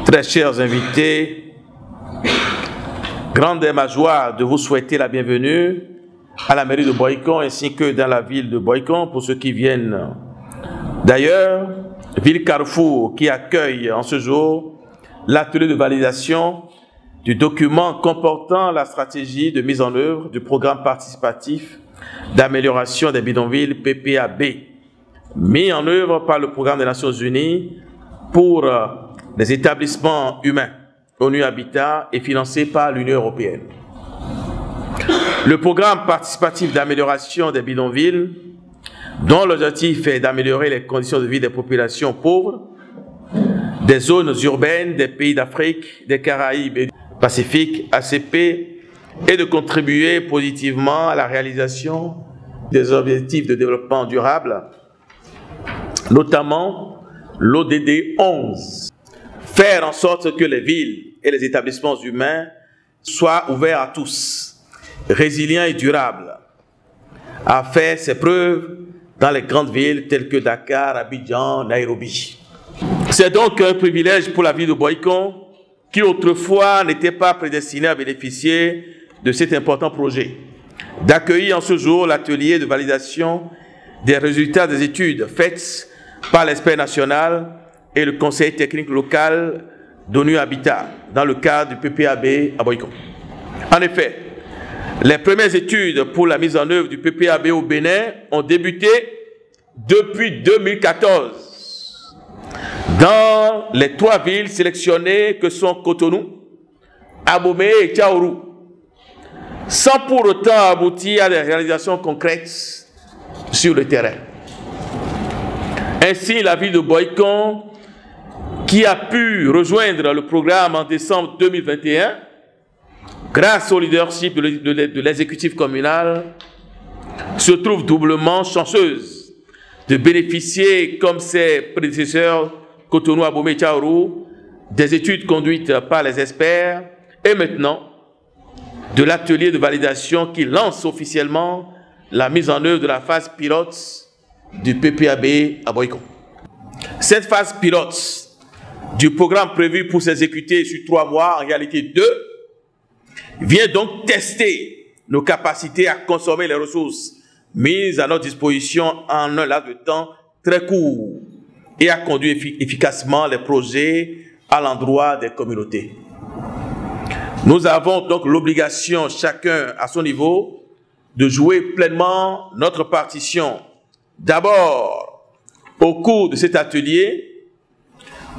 Très chers invités, grande est ma joie de vous souhaiter la bienvenue à la mairie de Boycon ainsi que dans la ville de Boycon pour ceux qui viennent d'ailleurs, ville Carrefour qui accueille en ce jour l'atelier de validation du document comportant la stratégie de mise en œuvre du programme participatif d'amélioration des bidonvilles PPAB, mis en œuvre par le programme des Nations Unies pour les établissements humains ONU Habitat et financé par l'Union européenne. Le programme participatif d'amélioration des bidonvilles, dont l'objectif est d'améliorer les conditions de vie des populations pauvres, des zones urbaines, des pays d'Afrique, des Caraïbes et du Pacifique, ACP, et de contribuer positivement à la réalisation des objectifs de développement durable, notamment l'ODD 11. Faire en sorte que les villes et les établissements humains soient ouverts à tous, résilients et durables, a fait ses preuves dans les grandes villes telles que Dakar, Abidjan, Nairobi. C'est donc un privilège pour la ville de Boycon, qui autrefois n'était pas prédestinée à bénéficier de cet important projet, d'accueillir en ce jour l'atelier de validation des résultats des études faites par l'expert national et le conseil technique local d'ONU Habitat dans le cadre du PPAB à Boycon. En effet, les premières études pour la mise en œuvre du PPAB au Bénin ont débuté depuis 2014 dans les 3 villes sélectionnées que sont Cotonou, Abomey et Tchaourou, sans pour autant aboutir à des réalisations concrètes sur le terrain. Ainsi, la ville de Boycon, qui a pu rejoindre le programme en décembre 2021, grâce au leadership de l'exécutif communal, se trouve doublement chanceuse de bénéficier, comme ses prédécesseurs Cotonou, Abomey et Tchaourou, des études conduites par les experts et maintenant de l'atelier de validation qui lance officiellement la mise en œuvre de la phase pilote du PPAB à Boycon. Cette phase pilote du programme prévu pour s'exécuter sur 3 mois, en réalité 2, vient donc tester nos capacités à consommer les ressources mises à notre disposition en un laps de temps très court et à conduire efficacement les projets à l'endroit des communautés. Nous avons donc l'obligation, chacun à son niveau, de jouer pleinement notre partition. D'abord, au cours de cet atelier,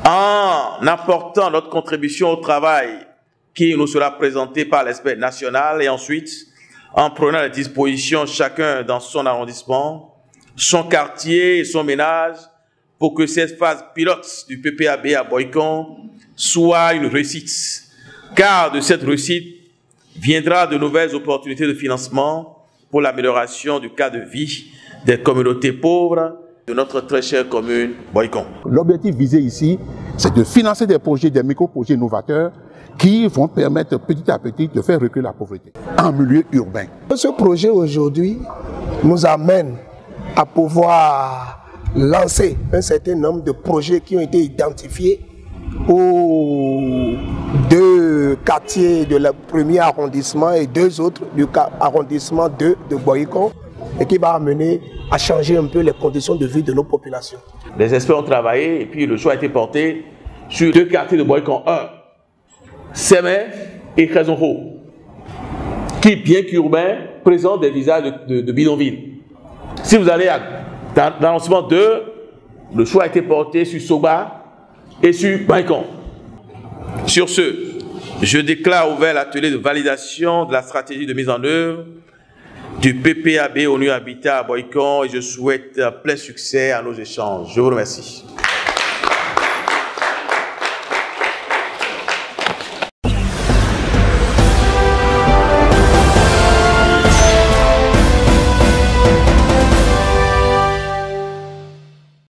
en apportant notre contribution au travail qui nous sera présenté par l'expert national et ensuite en prenant les dispositions chacun dans son arrondissement, son quartier et son ménage pour que cette phase pilote du PPAB à Boycon soit une réussite. Car de cette réussite viendra de nouvelles opportunités de financement pour l'amélioration du cadre de vie des communautés pauvres de notre très chère commune Boycon. L'objectif visé ici, c'est de financer des projets, des micro-projets novateurs qui vont permettre petit à petit de faire reculer la pauvreté en milieu urbain. Ce projet aujourd'hui nous amène à pouvoir lancer un certain nombre de projets qui ont été identifiés aux 2 quartiers de le premier arrondissement et 2 autres du arrondissement 2 de Boycon et qui va amener à changer un peu les conditions de vie de nos populations. Les experts ont travaillé et puis le choix a été porté sur 2 quartiers de Boycon. 1, Sémé et Khazonho, qui, bien qu'urbains, présentent des visages de bidonville. Si vous allez dans l'arrondissement 2, le choix a été porté sur Soba et sur Boycon. Sur ce, je déclare ouvert l'atelier de validation de la stratégie de mise en œuvre du PPAB ONU Habitat à Boycon et je souhaite plein succès à nos échanges. Je vous remercie.